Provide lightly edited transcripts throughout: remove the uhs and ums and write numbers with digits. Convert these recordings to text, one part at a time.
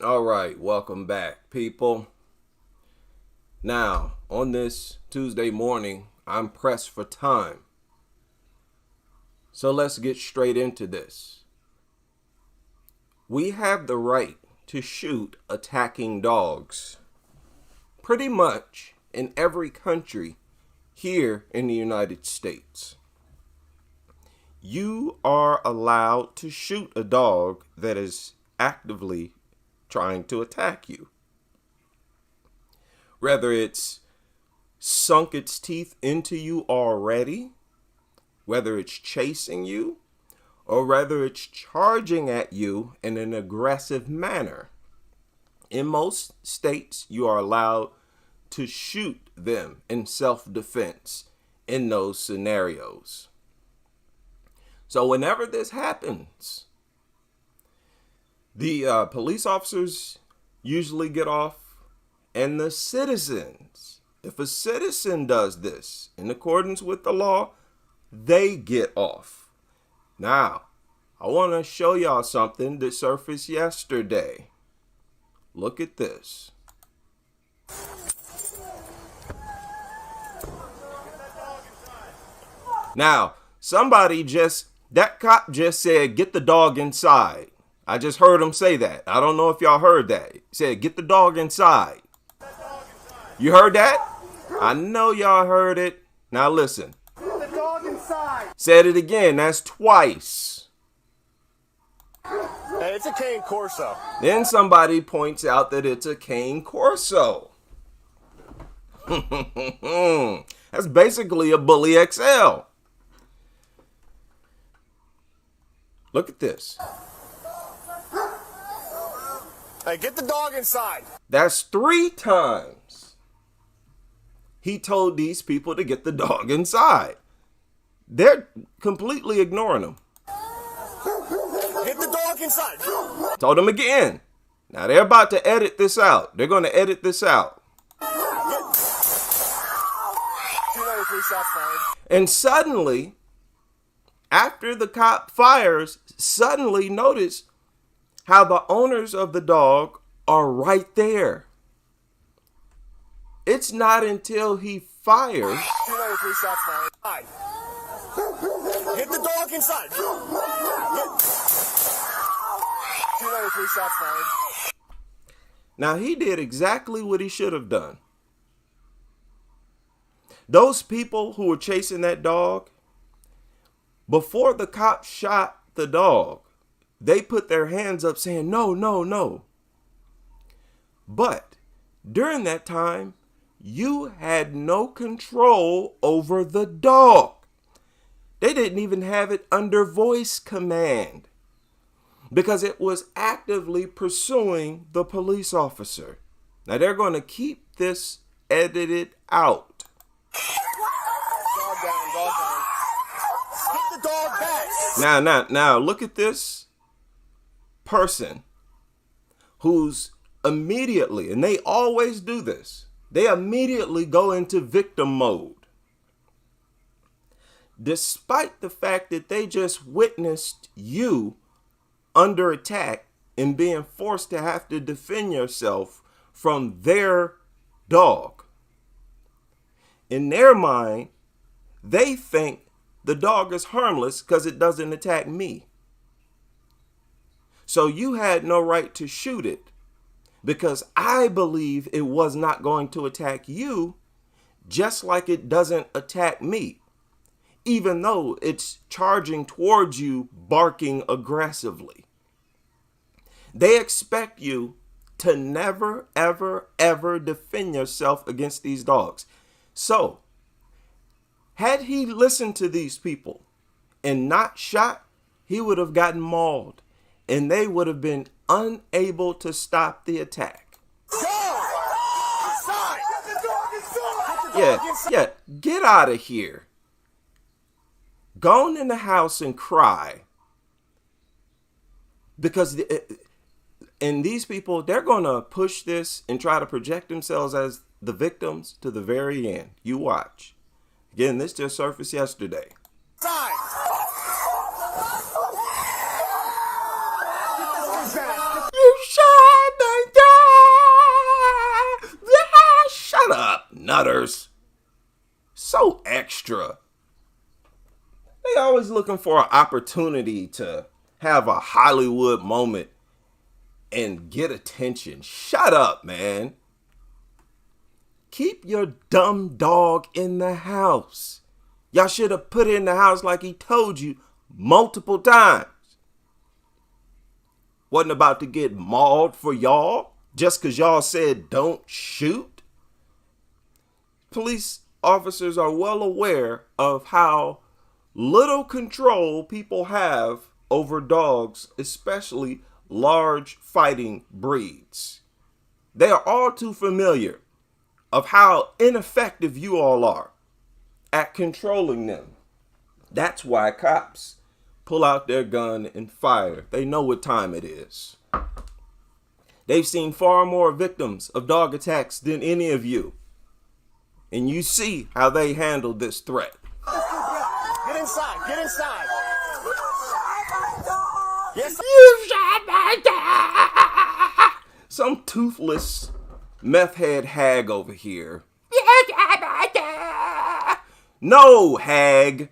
All right, welcome back, people. Now, on this Tuesday morning, I'm pressed for time. So let's get straight into this. We have the right to shoot attacking dogs. Pretty much in every country here in the United States. You are allowed to shoot a dog that is actively trying to attack you. Whether it's sunk its teeth into you already, whether it's chasing you, or whether it's charging at you in an aggressive manner. In most states, you are allowed to shoot them in self-defense in those scenarios. So whenever this happens, the police officers usually get off, and the citizens, if a citizen does this in accordance with the law, they get off. Now, I want to show y'all something that surfaced yesterday. Look at this. Now, that cop just said, "Get the dog inside." I just heard him say that. I don't know if y'all heard that. He said, "Get the dog inside." You heard that? I know y'all heard it. Now listen. Get the dog inside. Said it again. That's twice. Hey, it's a cane Corso. Then somebody points out that it's a cane Corso. That's basically a Bully XL. Look at this. Hey, get the dog inside. That's 3 times he told these people to get the dog inside. They're completely ignoring him. Get the dog inside. Told him again. Now they're about to edit this out. They're going to edit this out. 293 shots fired. And suddenly, after the cop fires, suddenly notice how the owners of the dog are right there. It's not until he fires. 293 shots fired. Get the dog inside. 293 shots fired. Now he did exactly what he should have done. Those people who were chasing that dog, before the cop shot the dog, they put their hands up saying, "No, no, no." But during that time, you had no control over the dog. They didn't even have it under voice command because it was actively pursuing the police officer. Now they're going to keep this edited out. Dog down, dog down. Get the dog back. Now, look at this person who's immediately, and they always do this, they immediately go into victim mode. Despite the fact that they just witnessed you under attack and being forced to have to defend yourself from their dog. In their mind, they think the dog is harmless because it doesn't attack me. So you had no right to shoot it because I believe it was not going to attack you, just like it doesn't attack me, even though it's charging towards you, barking aggressively. They expect you to never, ever, ever defend yourself against these dogs. So, had he listened to these people and not shot, he would have gotten mauled, and they would have been unable to stop the attack. Yeah, get out of here. Go on in the house and cry. Because and these people, they're going to push this and try to project themselves as the victims to the very end. You watch. Again, this just surfaced yesterday. You shot the nutters. So extra. They always looking for an opportunity to have a Hollywood moment and get attention. Shut up, man. Keep your dumb dog in the house. Y'all should have put it in the house like he told you multiple times. Wasn't about to get mauled for y'all just because y'all said don't shoot. Police officers are well aware of how little control people have over dogs, especially large fighting breeds. They are all too familiar of how ineffective you all are at controlling them. That's why cops pull out their gun and fire. They know what time it is. They've seen far more victims of dog attacks than any of you. And you see how they handled this threat. Get inside. Get inside. Yes. You shot my dog. Some toothless meth head hag over here. You shot my dog. No, hag.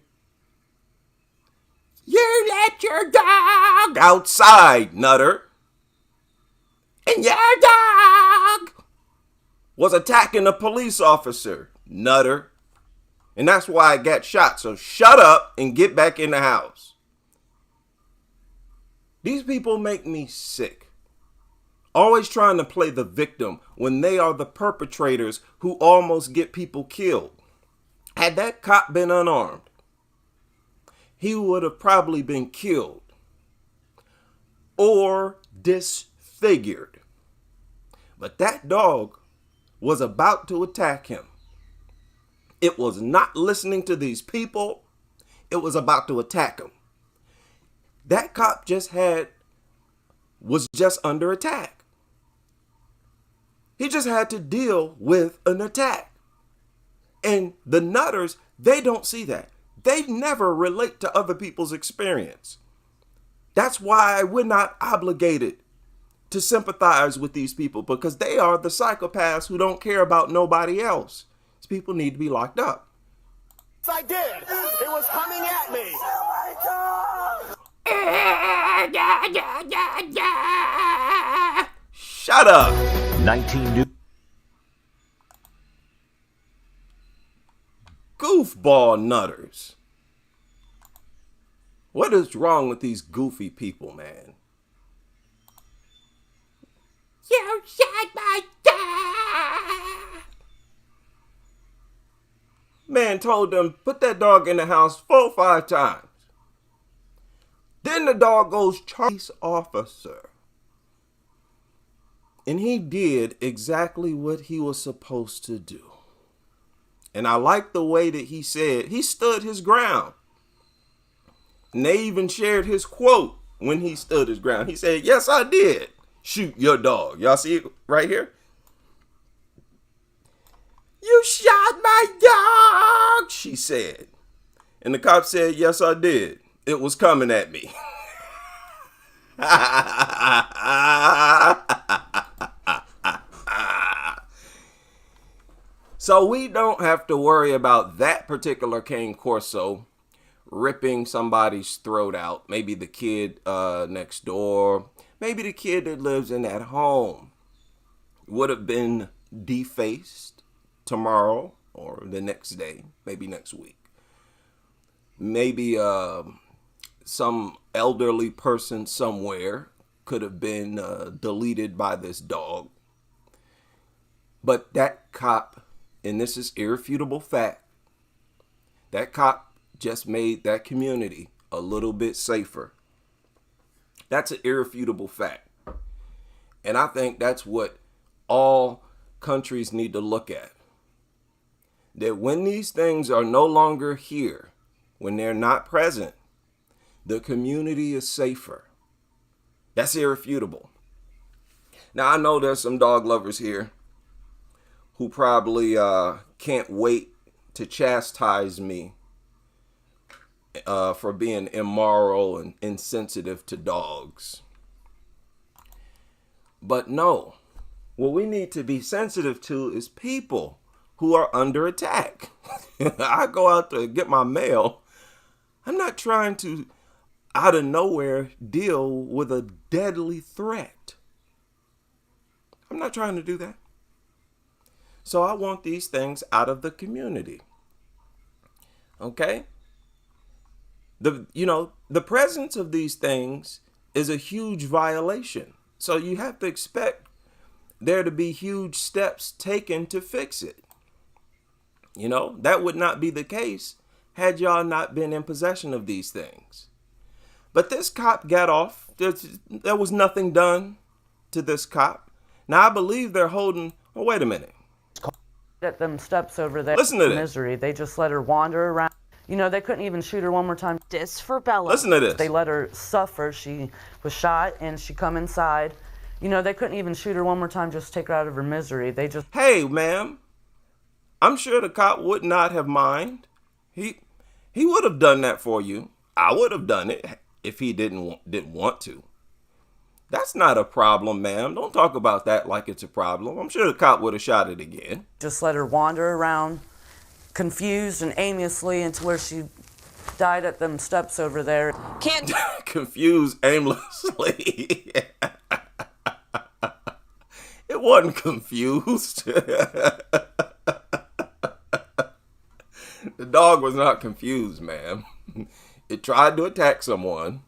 You let your dog outside, nutter. And your dog was attacking a police officer, nutter. And that's why I got shot. So shut up and get back in the house. These people make me sick. Always trying to play the victim when they are the perpetrators who almost get people killed. Had that cop been unarmed, he would have probably been killed or disfigured. But that dog was about to attack him. It was not listening to these people. It was about to attack him. That cop was just under attack. He just had to deal with an attack. And the nutters, they don't see that. They never relate to other people's experience. That's why we're not obligated to sympathize with these people, because they are the psychopaths who don't care about nobody else. These people need to be locked up. I did. It was coming at me. Shut up. 19 new. Goofball nutters. What is wrong with these goofy people, man? You shot my dog. Man told them, put that dog in the house 4 or 5 times. Then the dog goes, chase officer. And he did exactly what he was supposed to do. And I like the way that he said, he stood his ground. And they even shared his quote when he stood his ground. He said, yes, I did shoot your dog. Y'all see it right here? You shot my dog, she said. And the cop said, yes, I did. It was coming at me. So we don't have to worry about that particular cane corso ripping somebody's throat out. Maybe the kid next door. Maybe the kid that lives in that home would have been defaced tomorrow or the next day, maybe next week. Maybe some elderly person somewhere could have been deleted by this dog. But that cop, and this is irrefutable fact, that cop just made that community a little bit safer. That's an irrefutable fact. And I think that's what all countries need to look at. That when these things are no longer here, when they're not present, the community is safer. That's irrefutable. Now, I know there's some dog lovers here who probably can't wait to chastise me for being immoral and insensitive to dogs. But no, what we need to be sensitive to is people who are under attack. I go out to get my mail. I'm not trying to, out of nowhere, deal with a deadly threat. I'm not trying to do that. So I want these things out of the community. Okay? The presence of these things is a huge violation. So you have to expect there to be huge steps taken to fix it. That would not be the case had y'all not been in possession of these things. But this cop got off. There was nothing done to this cop. Now I believe they're holding, oh, wait a minute. At them steps over there. Listen to this. Misery. They just let her wander around. They couldn't even shoot her one more time. Justice for Bella. Listen to this. They let her suffer. She was shot and she come inside. They couldn't even shoot her one more time, just take her out of her misery. They just... Hey, ma'am, I'm sure the cop would not have mind. He would have done that for you. I would have done it if he didn't want to. That's not a problem, ma'am. Don't talk about that like it's a problem. I'm sure the cop would have shot it again. Just let her wander around, confused and aimlessly, until where she died at them steps over there. Can't Confused aimlessly. It wasn't confused. The dog was not confused, ma'am. It tried to attack someone.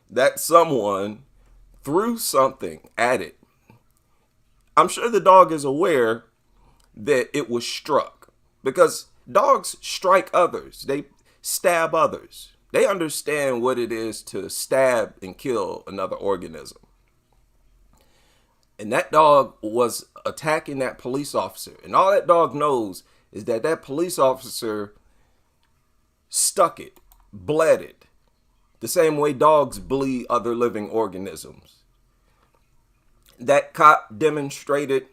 That someone threw something at it. I'm sure the dog is aware that it was struck, because dogs strike others. They stab others. They understand what it is to stab and kill another organism. And that dog was attacking that police officer. And all that dog knows is that that police officer stuck it, bled it, the same way dogs bleed other living organisms. That cop demonstrated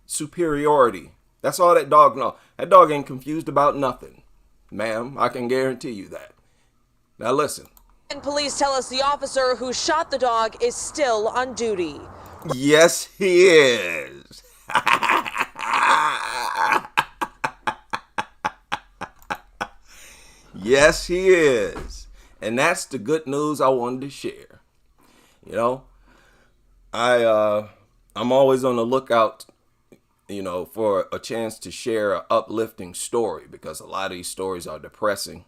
superiority. That's all that dog knows. That dog ain't confused about nothing, ma'am. I can guarantee you that. Now listen. And police tell us the officer who shot the dog is still on duty. Yes, he is. Yes, he is. And that's the good news I wanted to share. I'm always on the lookout, for a chance to share an uplifting story, because a lot of these stories are depressing.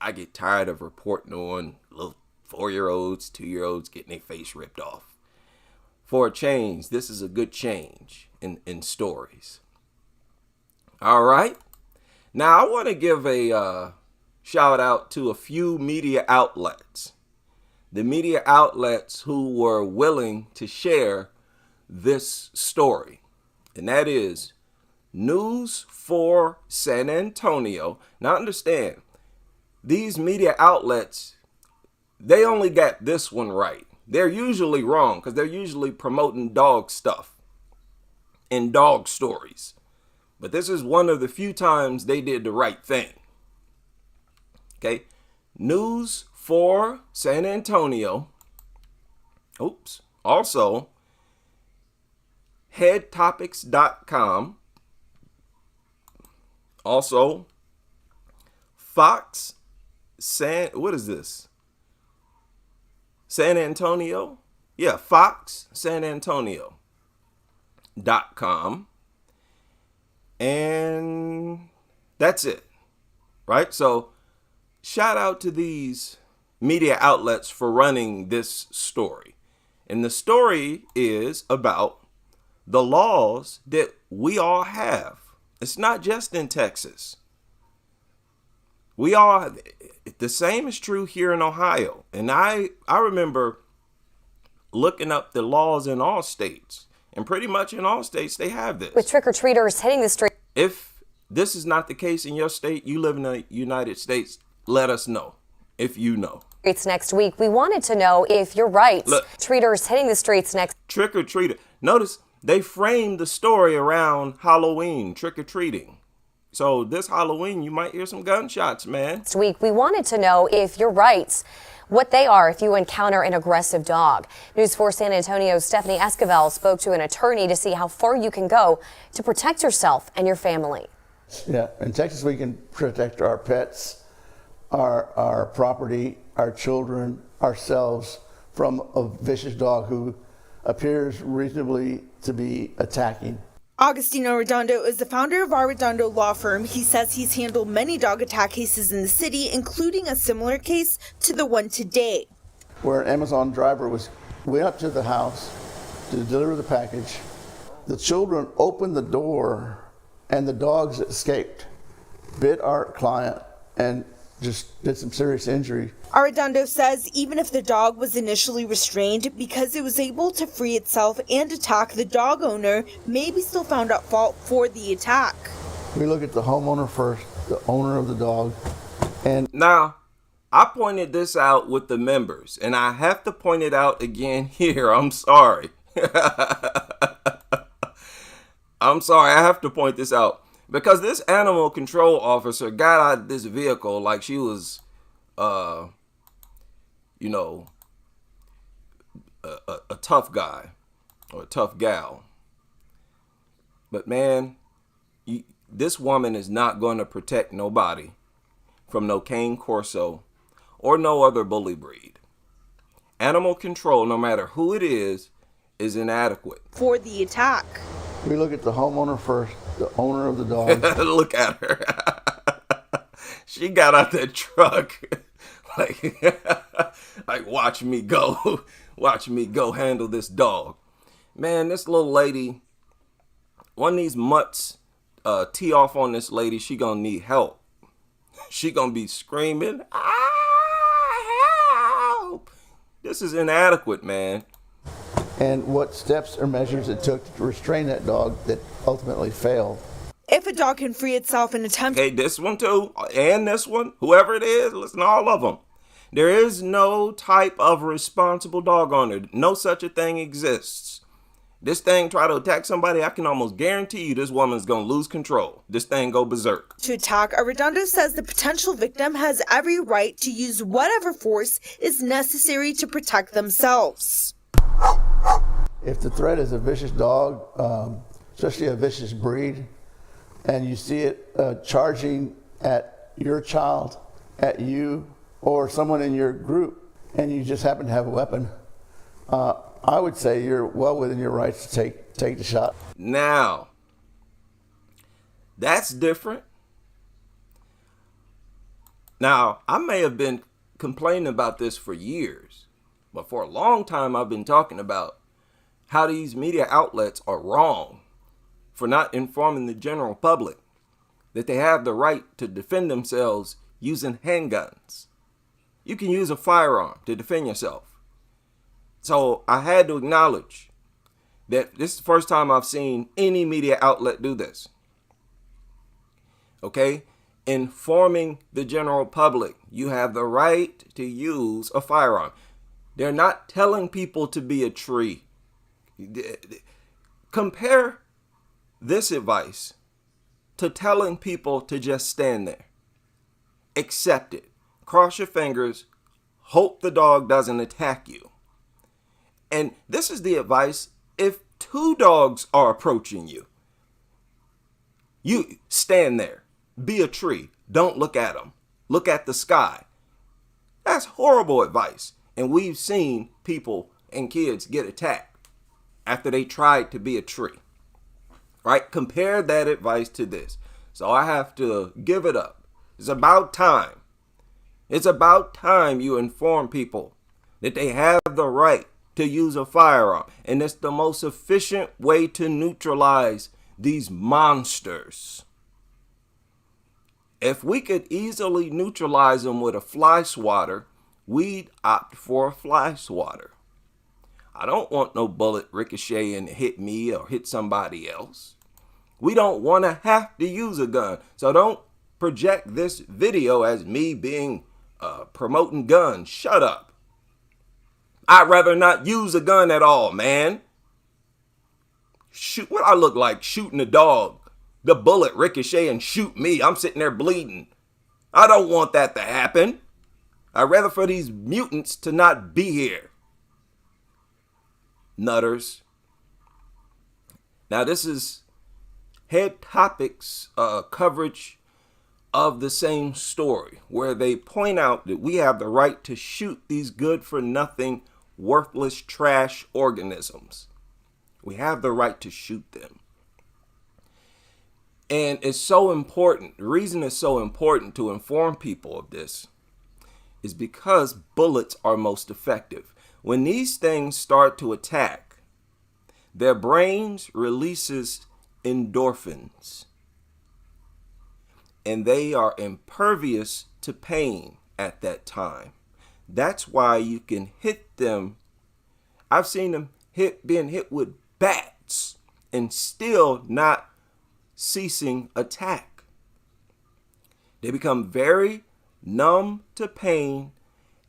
I get tired of reporting on little 4-year-olds, 2-year-olds getting their face ripped off. For a change, this is a good change in stories. All right. Now, I want to give a shout out to a few media outlets. The media outlets who were willing to share this story. And that is News for San Antonio. Now understand, these media outlets, they only got this one right. They're usually wrong because they're usually promoting dog stuff and dog stories. But this is one of the few times they did the right thing. Okay. News for San Antonio. Oops. Also, headtopics.com. Also, what is this? San Antonio? Yeah, foxsanantonio.com. And that's it. Right? So, shout out to these media outlets for running this story. And the story is about the laws that we all have. It's not just in Texas. The same is true here in Ohio. And I remember looking up the laws in all states. And pretty much in all states, they have this. With trick-or-treaters hitting the street. If this is not the case in your state, you live in the United States, let us know if you know. Streets next week. We wanted to know if you're right. Look, Treaters hitting the streets next. Trick-or-treater. Notice they framed the story around Halloween, trick-or-treating. So this Halloween, you might hear some gunshots, man. Next week, we wanted to know if you're right. what they are if you encounter an aggressive dog. News 4 San Antonio's Stephanie Esquivel spoke to an attorney to see how far you can go to protect yourself and your family. Yeah, in Texas we can protect our pets, our property, our children, ourselves from a vicious dog who appears reasonably to be attacking. Augustino Redondo is the founder of our Redondo law firm. He says he's handled many dog attack cases in the city, including a similar case to the one today, where an Amazon driver went up to the house to deliver the package. The children opened the door and the dogs escaped, bit our client, and just did some serious injury. Arredondo says even if the dog was initially restrained, because it was able to free itself and attack, the dog owner may be still found at fault for the attack. We look at the homeowner first, the owner of the dog. And now, I pointed this out with the members, and I have to point it out again here. I'm sorry. I'm sorry, I have to point this out. Because this animal control officer got out of this vehicle like she was, a tough guy or a tough gal. But man, this woman is not going to protect nobody from no cane corso or no other bully breed. Animal control, no matter who it is inadequate for the attack. We look at the homeowner first, the owner of the dog. Look at her. She got out that truck like watch me go. Watch me go handle this dog. Man, this little lady, one of these mutts tee off on this lady, she gonna need help. She gonna be screaming, help! This is inadequate, man. And what steps or measures it took to restrain that dog that ultimately failed. If a dog can free itself and attempt... Okay, this one too, and this one, whoever it is, listen to all of them. There is no type of responsible dog owner. No such a thing exists. This thing try to attack somebody, I can almost guarantee you this woman's gonna lose control. This thing go berserk. To attack, Arredondo says the potential victim has every right to use whatever force is necessary to protect themselves. If the threat is a vicious dog, especially a vicious breed, and you see it charging at your child, at you, or someone in your group, and you just happen to have a weapon, I would say you're well within your rights to take the shot. Now, that's different. Now, I may have been complaining about this for years, but for a long time I've been talking about how these media outlets are wrong for not informing the general public that they have the right to defend themselves using handguns. You can use a firearm to defend yourself. So I had to acknowledge that this is the first time I've seen any media outlet do this. Okay? Informing the general public, you have the right to use a firearm. They're not telling people to be a tree. Compare this advice to telling people to just stand there. Accept it. Cross your fingers. Hope the dog doesn't attack you. And this is the advice if two dogs are approaching you. You stand there. Be a tree. Don't look at them. Look at the sky. That's horrible advice. And we've seen people and kids get attacked after they tried to be a tree. Right? Compare that advice to this. So I have to give it up. It's about time. It's about time you inform people that they have the right to use a firearm. And it's the most efficient way to neutralize these monsters. If we could easily neutralize them with a fly swatter, we'd opt for a fly swatter. I don't want no bullet ricochet and hit me or hit somebody else. We don't want to have to use a gun. So don't project this video as me being promoting guns. Shut up. I'd rather not use a gun at all, man. Shoot, what I look like shooting a dog. The bullet ricochet and shoot me. I'm sitting there bleeding. I don't want that to happen. I'd rather for these mutants to not be here. Nutters. Now, this is Head Topics coverage of the same story, where they point out that we have the right to shoot these good-for-nothing, worthless trash organisms. We have the right to shoot them. And it's so important. The reason it's so important to inform people of this is because bullets are most effective. When these things start to attack, their brains releases endorphins, and they are impervious to pain at that time. That's why you can hit them. I've seen them being hit with bats and still not ceasing attack. They become very numb to pain,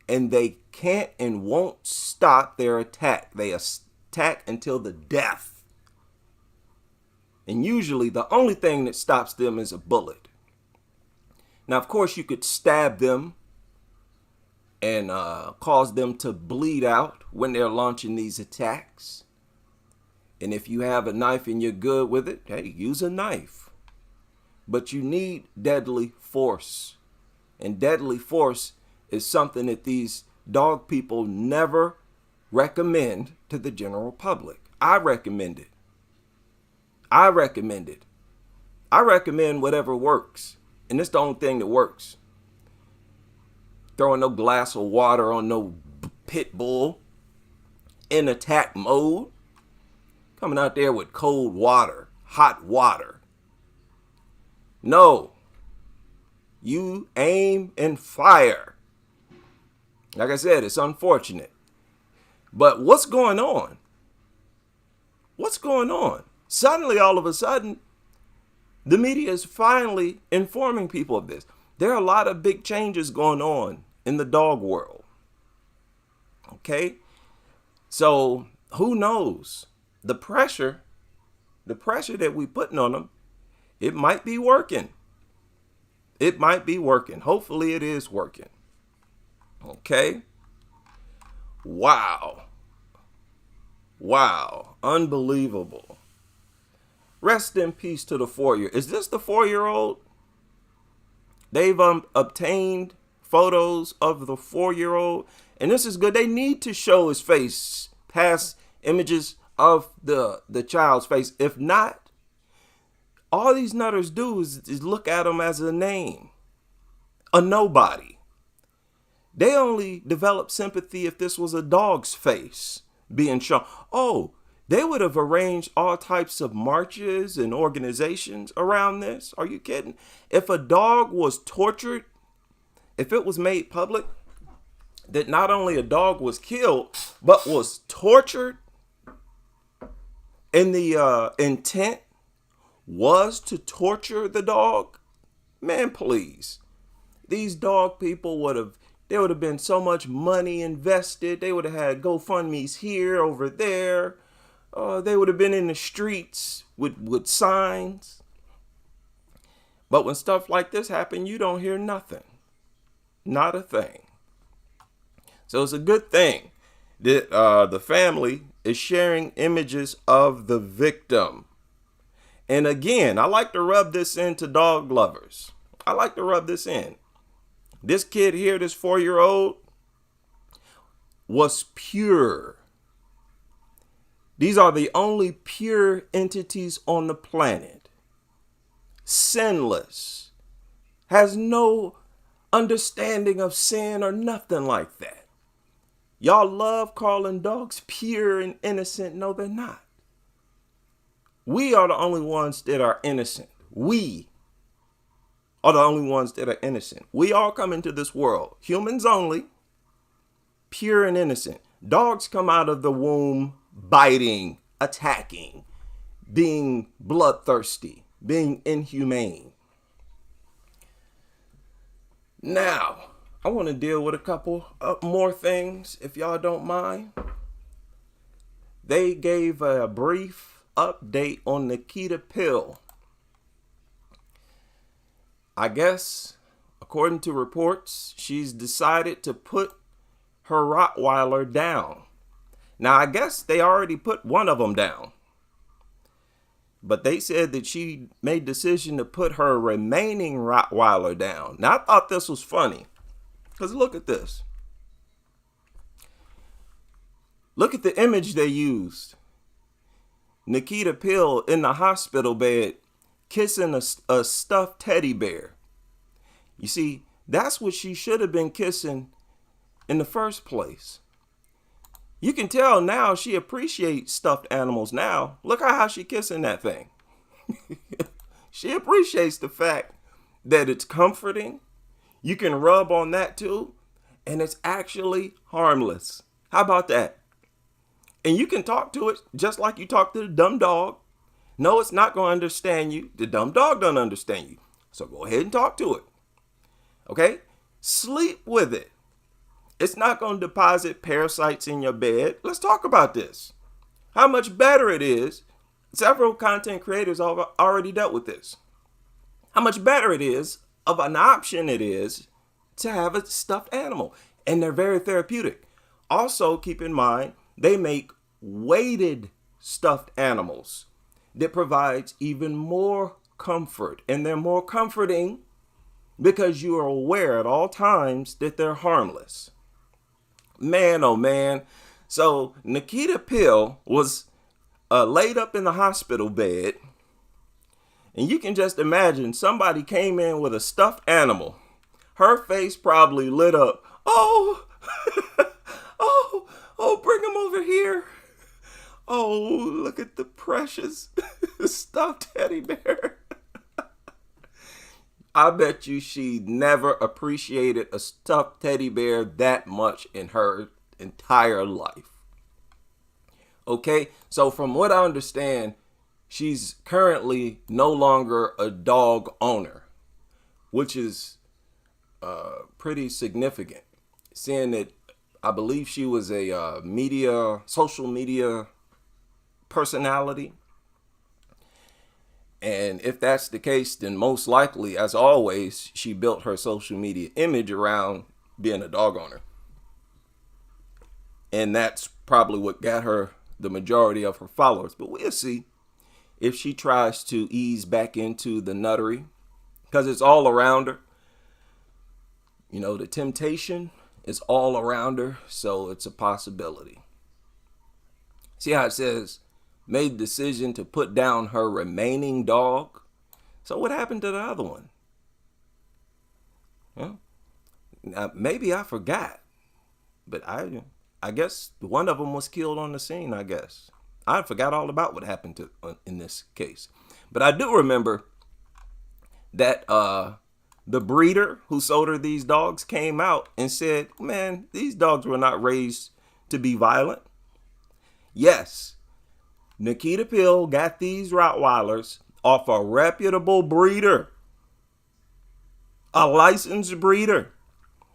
and they can't and won't stop their attack. They attack until the death. And usually the only thing that stops them is a bullet. Now, of course, you could stab them and cause them to bleed out when they're launching these attacks. And if you have a knife and you're good with it, hey, use a knife. But you need deadly force. And deadly force is something that these dog people never recommend to the general public. I recommend it. I recommend it. I recommend whatever works. And it's the only thing that works. Throwing no glass of water on no pit bull in attack mode. Coming out there with cold water, hot water. No. You aim and fire. Like I said, it's unfortunate. But what's going on? What's going on? Suddenly, all of a sudden, the media is finally informing people of this. There are a lot of big changes going on in the dog world. Okay? So, who knows? The pressure that we putting on them, it might be working. It might be working. Hopefully it is working. Okay? Wow. Wow. Unbelievable. Rest in peace to the 4-year-old. Is this the 4-year-old? They've obtained photos of the 4-year-old. And this is good. They need to show his face, past images of the child's face. If not, all these nutters do is look at him as a name, a nobody. They only develop sympathy if this was a dog's face being shown. Oh, they would have arranged all types of marches and organizations around this. Are you kidding? If a dog was tortured, if it was made public that not only a dog was killed, but was tortured, and the intent was to torture the dog, man, please. These dog people there would have been so much money invested. They would have had GoFundMe's here, over there. They would have been in the streets with signs. But when stuff like this happen, you don't hear nothing. Not a thing. So it's a good thing that the family is sharing images of the victim. And again, I like to rub this into dog lovers. I like to rub this in. This kid here, this 4-year-old, was pure. These are the only pure entities on the planet. Sinless. Has no understanding of sin or nothing like that. Y'all love calling dogs pure and innocent. No, they're not. We are the only ones that are innocent. We are the only ones that are innocent. We all come into this world, humans only, pure and innocent. Dogs come out of the womb biting, attacking, being bloodthirsty, being inhumane. Now, I want to deal with a couple more things, if y'all don't mind. They gave a brief update on Nikita Piil. I guess, according to reports, she's decided to put her Rottweiler down. Now, I guess they already put one of them down. But they said that she made the decision to put her remaining Rottweiler down. Now, I thought this was funny. Because look at this. Look at the image they used. Nikita Piil in the hospital bed kissing a stuffed teddy bear. You see, that's what she should have been kissing in the first place. You can tell now she appreciates stuffed animals now. Look at how she kissing that thing. She appreciates the fact that it's comforting. You can rub on that too. And it's actually harmless. How about that? And you can talk to it just like you talk to the dumb dog. No, it's not going to understand you. The dumb dog doesn't understand you. So go ahead and talk to it. Okay? Sleep with it. It's not going to deposit parasites in your bed. Let's talk about this. How much better it is. Several content creators have already dealt with this. How much better it is of an option it is to have a stuffed animal. And they're very therapeutic. Also, keep in mind, they make weighted stuffed animals that provides even more comfort. And they're more comforting because you are aware at all times that they're harmless. Man, oh man. So Nikita Piil was laid up in the hospital bed. And you can just imagine somebody came in with a stuffed animal. Her face probably lit up. Oh, oh, bring him over here. Oh, look at the precious stuffed teddy bear. I bet you she never appreciated a stuffed teddy bear that much in her entire life. Okay, so from what I understand, she's currently no longer a dog owner, which is pretty significant, seeing that I believe she was a social media personality. And if that's the case, then most likely, as always, she built her social media image around being a dog owner. And that's probably what got her the majority of her followers. But we'll see if she tries to ease back into the nuttery, because it's all around her. You know, the temptation is all around her, so it's a possibility. See how it says, made the decision to put down her remaining dog. So what happened to the other one? Well, now, maybe I forgot, but I guess one of them was killed on the scene, I guess. I forgot all about what happened to in this case. But I do remember that the breeder who sold her these dogs came out and said, man, these dogs were not raised to be violent. Yes, Nikita Piil got these Rottweilers off a reputable breeder, a licensed breeder.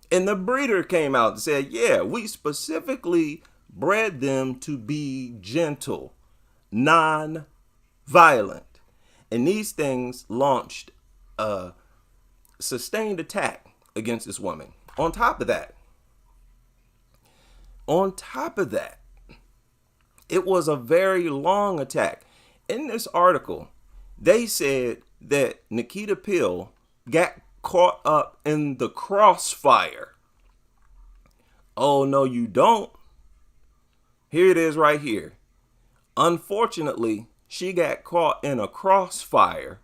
And the breeder came out and said, yeah, we specifically bred them to be gentle, non-violent. And these things launched a sustained attack against this woman. On top of that, it was a very long attack. In this article, they said that Nikita Piil got caught up in the crossfire. Oh, no, you don't. Here it is right here. Unfortunately, she got caught in a crossfire,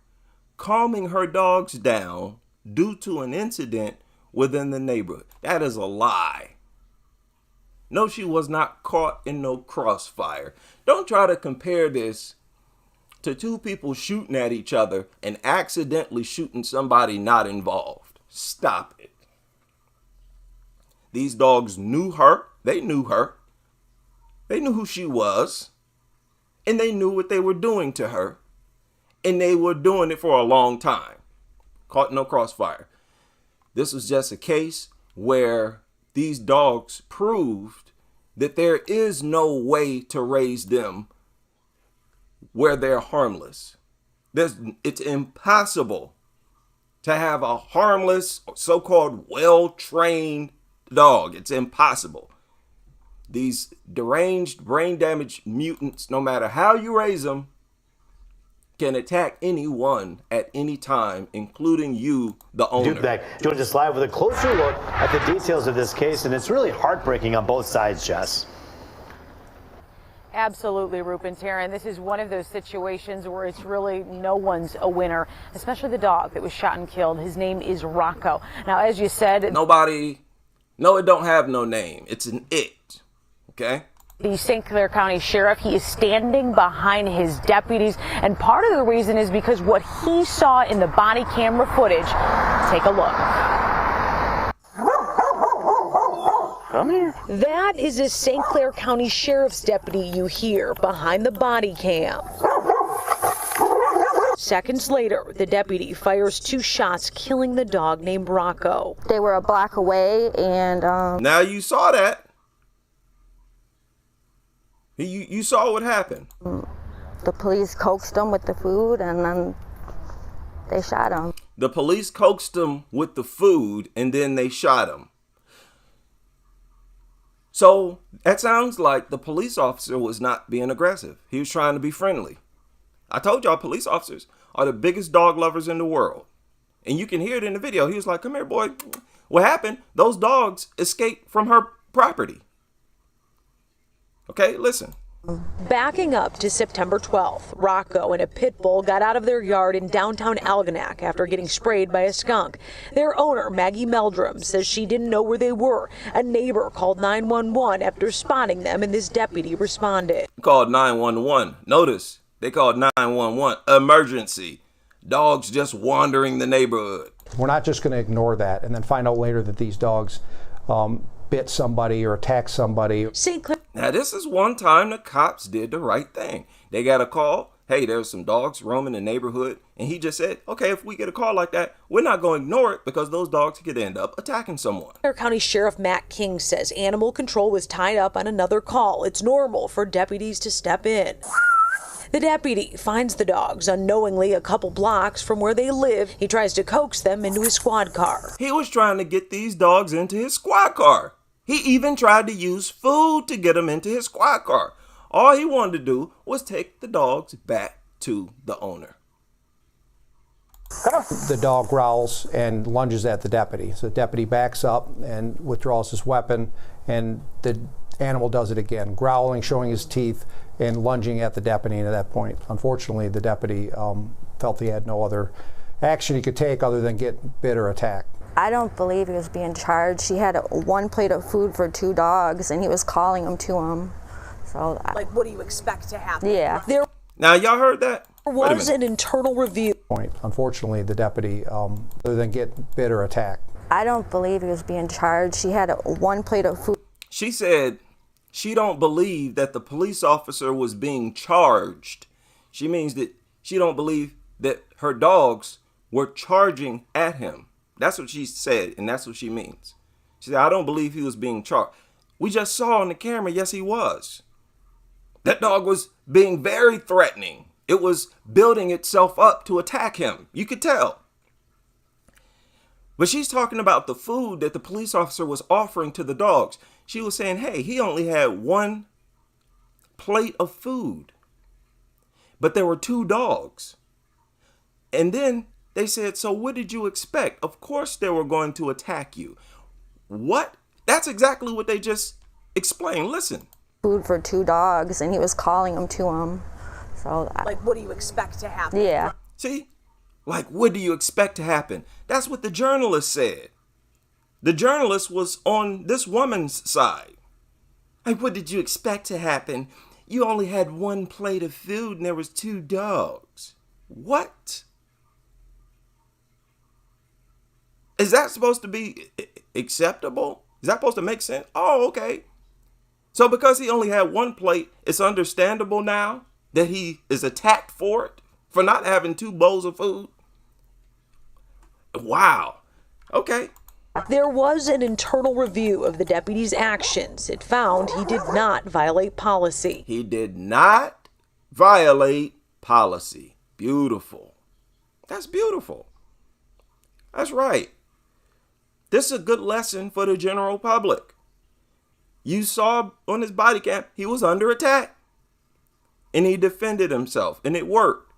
calming her dogs down due to an incident within the neighborhood. That is a lie. No, she was not caught in no crossfire. Don't try to compare this to two people shooting at each other and accidentally shooting somebody not involved. Stop it. These dogs knew her. They knew her. They knew who she was. And they knew what they were doing to her. And they were doing it for a long time. Caught no crossfire. This was just a case where these dogs proved that there is no way to raise them where they're harmless. It's impossible to have a harmless, so-called well-trained dog. It's impossible. These deranged, brain-damaged mutants, no matter how you raise them, can attack anyone at any time, including you, the owner. Dubek joins us live with a closer look at the details of this case, and it's really heartbreaking on both sides, Jess. Absolutely, Rupen Taryn. This is one of those situations where it's really no one's a winner, especially the dog that was shot and killed. His name is Rocco. Now, as you said, it don't have no name. It's an it, okay? The St. Clair County Sheriff, he is standing behind his deputies, and part of the reason is because what he saw in the body camera footage. Take a look. Come here. That is a St. Clair County Sheriff's deputy you hear behind the body cam. Seconds later, the deputy fires 2 shots, killing the dog named Rocco. They were a block away, and now you saw that. You saw what happened. The police coaxed him with the food, and then they shot him. The police coaxed him with the food, and then they shot him. So that sounds like the police officer was not being aggressive. He was trying to be friendly. I told y'all police officers are the biggest dog lovers in the world. And you can hear it in the video. He was like, come here, boy. What happened? Those dogs escaped from her property. Okay, listen. Backing up to September 12th, Rocco and a pit bull got out of their yard in downtown Algonac after getting sprayed by a skunk. Their owner, Maggie Meldrum, says she didn't know where they were. A neighbor called 911 after spotting them, and this deputy responded. Called 911. Notice, they called 911 emergency. Dogs just wandering the neighborhood. We're not just going to ignore that and then find out later that these dogs bit somebody or attacked somebody. Now, this is one time the cops did the right thing. They got a call. Hey, there's some dogs roaming the neighborhood. And he just said, okay, if we get a call like that, we're not going to ignore it because those dogs could end up attacking someone. Clair County Sheriff Matt King says animal control was tied up on another call. It's normal for deputies to step in. The deputy finds the dogs unknowingly a couple blocks from where they live. He tries to coax them into his squad car. He was trying to get these dogs into his squad car. He even tried to use food to get them into his squad car. All he wanted to do was take the dogs back to the owner. The dog growls and lunges at the deputy. So the deputy backs up and withdraws his weapon, and the animal does it again, growling, showing his teeth, and lunging at the deputy. And at that point, unfortunately, the deputy felt he had no other action he could take other than get bit or attacked. I don't believe he was being charged. He had 1 plate of food for 2 dogs, and he was calling them to him. So, like, what do you expect to happen? Yeah. Now, y'all heard that? There was an internal review. Unfortunately, the deputy, other than get bit or attacked. I don't believe he was being charged. He had 1 plate of food. She said she don't believe that the police officer was being charged. She means that she don't believe that her dogs were charging at him. That's what she said, and that's what she means. She said, I don't believe he was being charged. We just saw on the camera, yes, he was. That dog was being very threatening. It was building itself up to attack him. You could tell. But she's talking about the food that the police officer was offering to the dogs. She was saying, hey, he only had 1 plate of food. But there were 2 dogs. And then they said, so what did you expect? Of course they were going to attack you. What? That's exactly what they just explained. Listen. Food for 2 dogs, and he was calling them to him. So, like, what do you expect to happen? Yeah. See? Like, what do you expect to happen? That's what the journalist said. The journalist was on this woman's side. Like, what did you expect to happen? You only had 1 plate of food and there was 2 dogs. What? Is that supposed to be acceptable? Is that supposed to make sense? Oh, okay. So because he only had 1 plate, it's understandable now that he is attacked for it, for not having 2 bowls of food? Wow. Okay. There was an internal review of the deputy's actions. It found he did not violate policy. He did not violate policy. Beautiful. That's beautiful. That's right. This is a good lesson for the general public. You saw on his body cam, he was under attack. And he defended himself, and it worked.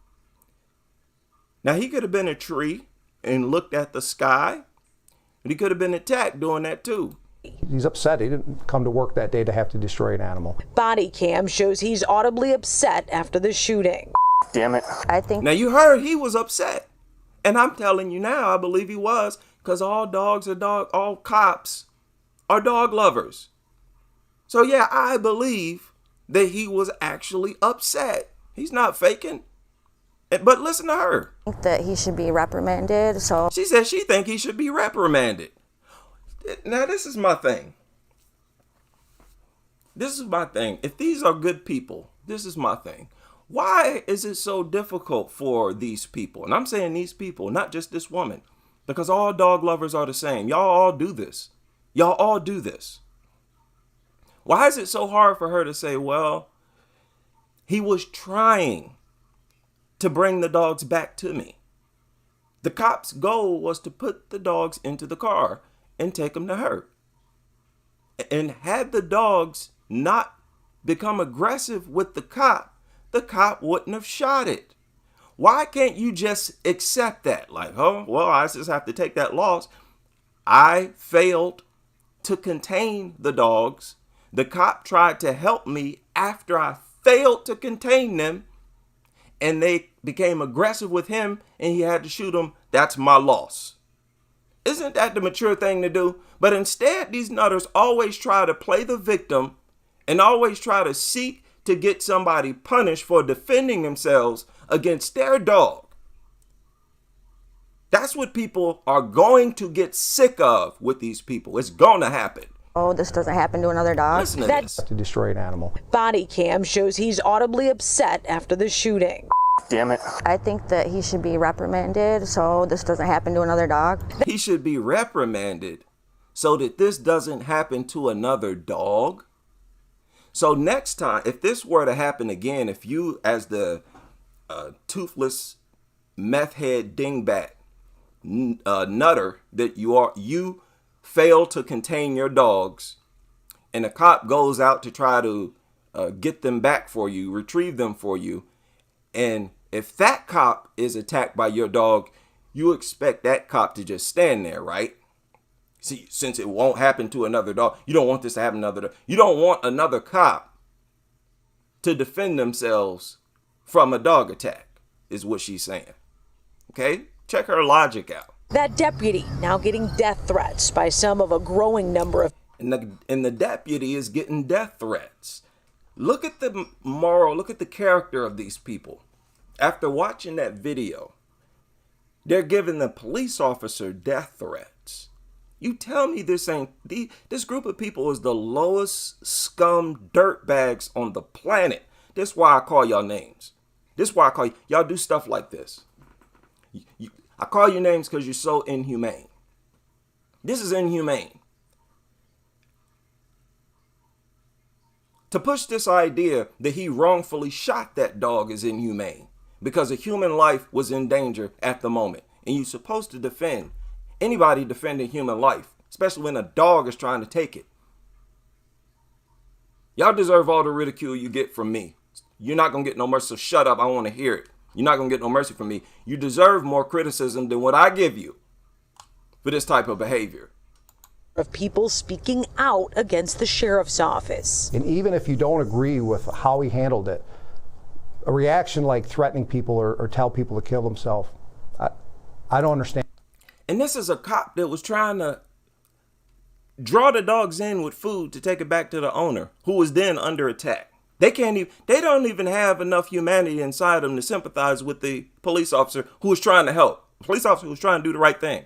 Now, he could have been a tree and looked at the sky, and he could have been attacked doing that too. He's upset. He didn't come to work that day to have to destroy an animal. Body cam shows he's audibly upset after the shooting. Damn it. I think. Now, you heard he was upset. And I'm telling you now, I believe he was, because all cops are dog lovers. So yeah, I believe that he was actually upset. He's not faking. But listen to her. I think that he should be reprimanded. So She said she think he should be reprimanded. Now, this is my thing. If these are good people, this is my thing. Why is it so difficult for these people? And I'm saying these people, not just this woman, because all dog lovers are the same. Y'all all do this. Y'all all do this. Why is it so hard for her to say, well, he was trying to bring the dogs back to me? The cop's goal was to put the dogs into the car and take them to her. And had the dogs not become aggressive with the cop wouldn't have shot it. Why can't you just accept that? Like, oh, well, I just have to take that loss. I failed to contain the dogs. The cop tried to help me after I failed to contain them, and they became aggressive with him and he had to shoot them. That's my loss. Isn't that the mature thing to do? But instead, these nutters always try to play the victim and always try to seek to get somebody punished for defending themselves against their dog. That's what people are going to get sick of with these people. It's going to happen. oh, this doesn't happen to another dog. Listen to this. To destroy an animal. Body cam shows he's audibly upset after the shooting. Damn it. I think that he should be reprimanded so this doesn't happen to another dog. He should be reprimanded so that this doesn't happen to another dog. So next time, if this were to happen again, if you, as the toothless meth head dingbat nutter that you are, you fail to contain your dogs, and a cop goes out to try to get them back for you, retrieve them for you, and if that cop is attacked by your dog, you expect that cop to just stand there, right? See, since it won't happen to another dog, you don't want this to happen to another dog. You don't want another cop to defend themselves from a dog attack, is what she's saying. Okay? Check her logic out. That deputy now getting death threats by some of a growing number of... And the deputy is getting death threats. Look at the moral, look at the character of these people. After watching that video, they're giving the police officer death threats. You tell me this ain't, this group of people is the lowest scum dirtbags on the planet. That's why I call y'all names. This is why I call y'all do stuff like this. I call you names because you're so inhumane. This is inhumane. To push this idea that he wrongfully shot that dog is inhumane because a human life was in danger at the moment. And you're supposed to defend anybody defending human life, especially when a dog is trying to take it. Y'all deserve all the ridicule you get from me. You're not going to get no mercy, so shut up. I want to hear it. You're not going to get no mercy from me. You deserve more criticism than what I give you for this type of behavior. Of people speaking out against the sheriff's office. And even if you don't agree with how he handled it, a reaction like threatening people or tell people to kill themselves, I don't understand. And this is a cop that was trying to draw the dogs in with food to take it back to the owner, who was then under attack. They don't even have enough humanity inside them to sympathize with the police officer who was trying to help. Police officer who was trying to do the right thing.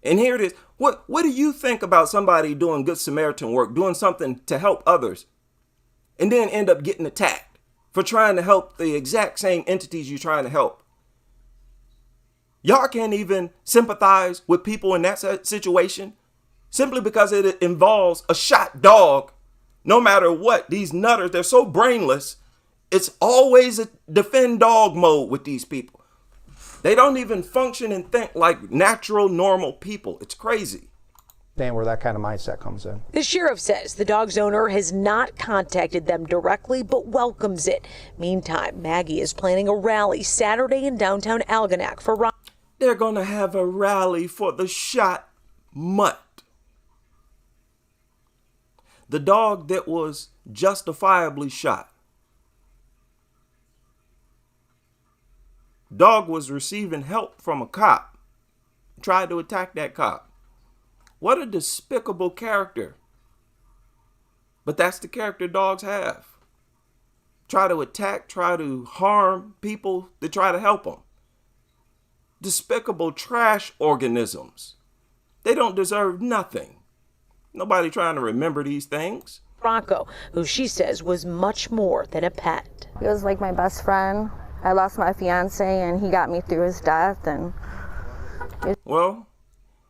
And here it is. What do you think about somebody doing good Samaritan work, doing something to help others, and then end up getting attacked for trying to help the exact same entities you're trying to help? Y'all can't even sympathize with people in that situation simply because it involves a shot dog. No matter what, these nutters, they're so brainless. It's always a defend dog mode with these people. They don't even function and think like natural, normal people. It's crazy. Understand where that kind of mindset comes in. The sheriff says the dog's owner has not contacted them directly, but welcomes it. Meantime, Maggie is planning a rally Saturday in downtown Algonac for They're going to have a rally for the shot mutt. The dog that was justifiably shot. Dog was receiving help from a cop. Tried to attack that cop. What a despicable character. But that's the character dogs have. Try to attack, try to harm people that try to help them. Despicable trash organisms. They don't deserve nothing. Nobody trying to remember these things. Rocco, who she says was much more than a pet. He was like my best friend. I lost my fiance and he got me through his death. And well,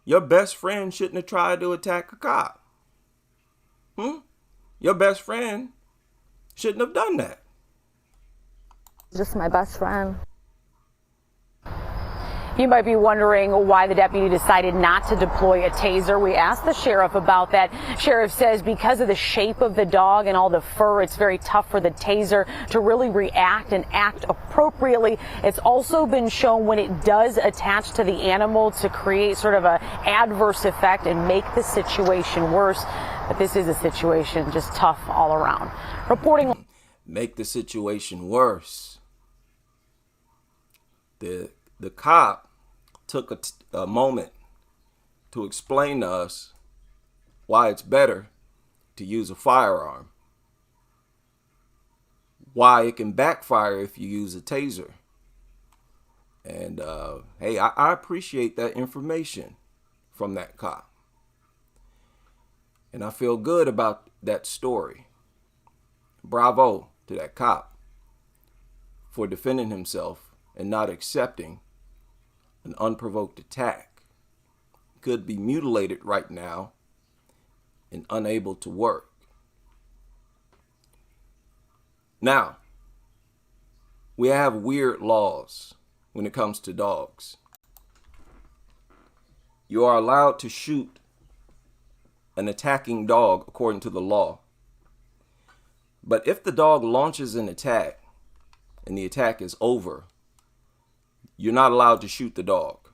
your best friend shouldn't have tried to attack a cop. Your best friend shouldn't have done that. Just my best friend. You might be wondering why the deputy decided not to deploy a taser. We asked the sheriff about that. Sheriff says because of the shape of the dog and all the fur, it's very tough for the taser to really react and act appropriately. It's also been shown when it does attach to the animal to create sort of an adverse effect and make the situation worse. But this is a situation just tough all around. Reporting. Make the situation worse. The cop took a moment to explain to us why it's better to use a firearm, why it can backfire if you use a taser. And hey, I appreciate that information from that cop. And I feel good about that story. Bravo to that cop for defending himself and not accepting an unprovoked attack. Could be mutilated right now and unable to work. Now, we have weird laws when it comes to dogs. You are allowed to shoot an attacking dog according to the law. But if the dog launches an attack and the attack is over, you're not allowed to shoot the dog.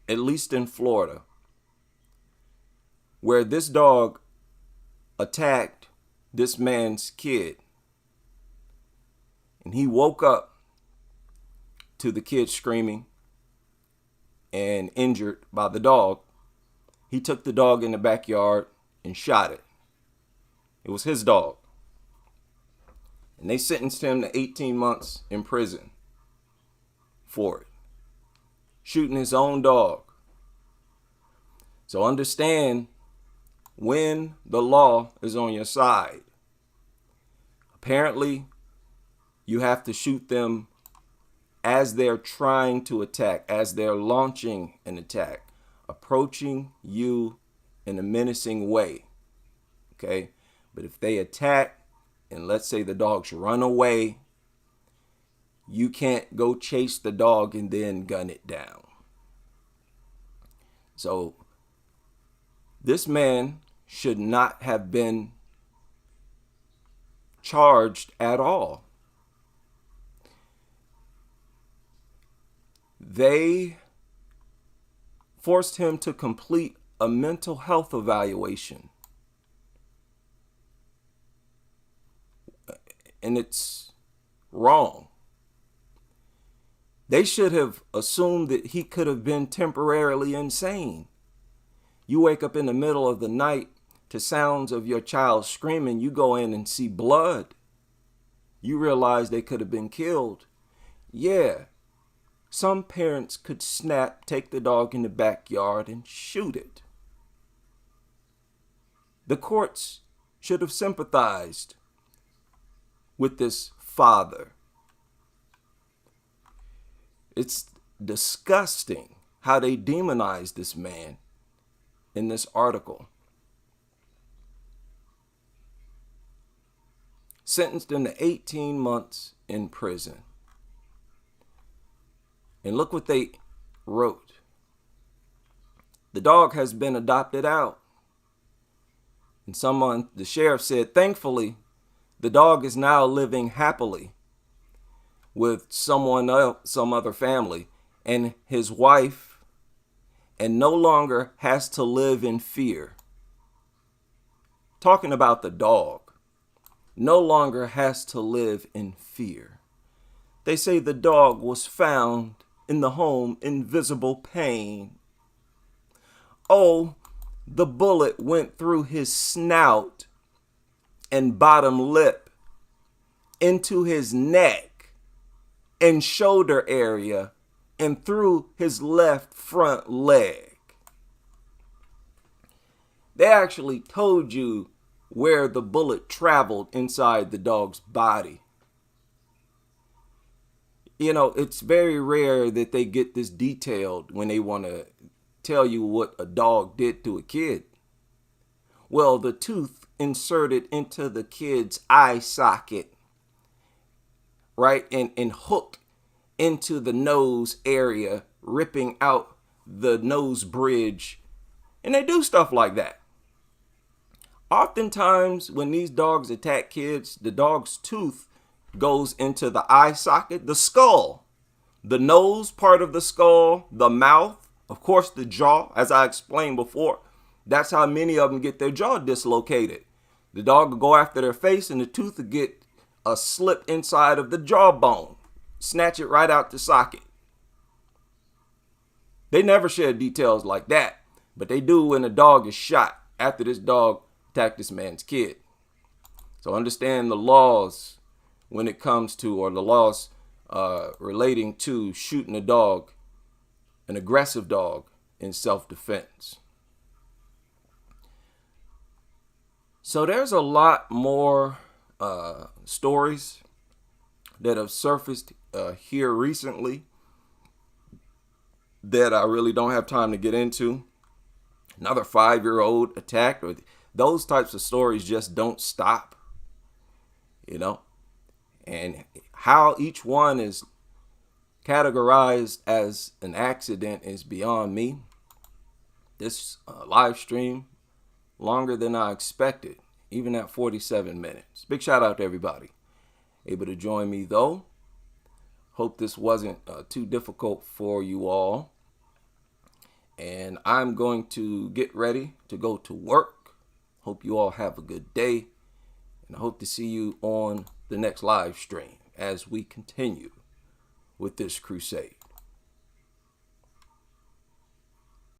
At least in Florida, where this dog attacked this man's kid. And he woke up to the kid screaming and injured by the dog. He took the dog in the backyard and shot it. It was his dog. And they sentenced him to 18 months in prison for it. Shooting his own dog. So understand when the law is on your side. Apparently, you have to shoot them as they're trying to attack, as they're launching an attack, approaching you in a menacing way. Okay? But if they attack, and let's say the dogs run away, you can't go chase the dog and then gun it down. So this man should not have been charged at all. They forced him to complete a mental health evaluation. And it's wrong. They should have assumed that he could have been temporarily insane. You wake up in the middle of the night to sounds of your child screaming. You go in and see blood. You realize they could have been killed. Yeah, some parents could snap, take the dog in the backyard and shoot it. The courts should have sympathized with this father. It's disgusting how they demonize this man in this article. Sentenced him to 18 months in prison. And look what they wrote. The dog has been adopted out. And the sheriff said, thankfully, the dog is now living happily with someone else, some other family, and his wife, and no longer has to live in fear. Talking about the dog, no longer has to live in fear. They say the dog was found in the home in visible pain. Oh, the bullet went through his snout and bottom lip, into his neck and shoulder area, and through his left front leg. They actually told you where the bullet traveled inside the dog's body. You know, it's very rare that they get this detailed when they want to tell you what a dog did to a kid. Well, the tooth inserted into the kid's eye socket, right, and hooked into the nose area, ripping out the nose bridge. And they do stuff like that. Oftentimes, when these dogs attack kids, the dog's tooth goes into the eye socket, the skull, the nose part of the skull, the mouth, of course, the jaw, as I explained before. That's how many of them get their jaw dislocated. The dog will go after their face and the tooth will get a slip inside of the jawbone, snatch it right out the socket. They never share details like that, but they do when a dog is shot after this dog attacked this man's kid. So understand the laws when it comes to, or the laws relating to shooting a dog, an aggressive dog, in self-defense. So there's a lot more stories that have surfaced here recently that I really don't have time to get into. Another 5-year-old attacked, or those types of stories just don't stop, you know. And how each one is categorized as an accident is beyond me. This live stream, longer than I expected, even at 47 minutes. Big shout out to everybody able to join me though. Hope this wasn't too difficult for you all. And I'm going to get ready to go to work. Hope you all have a good day. And I hope to see you on the next live stream as we continue with this crusade.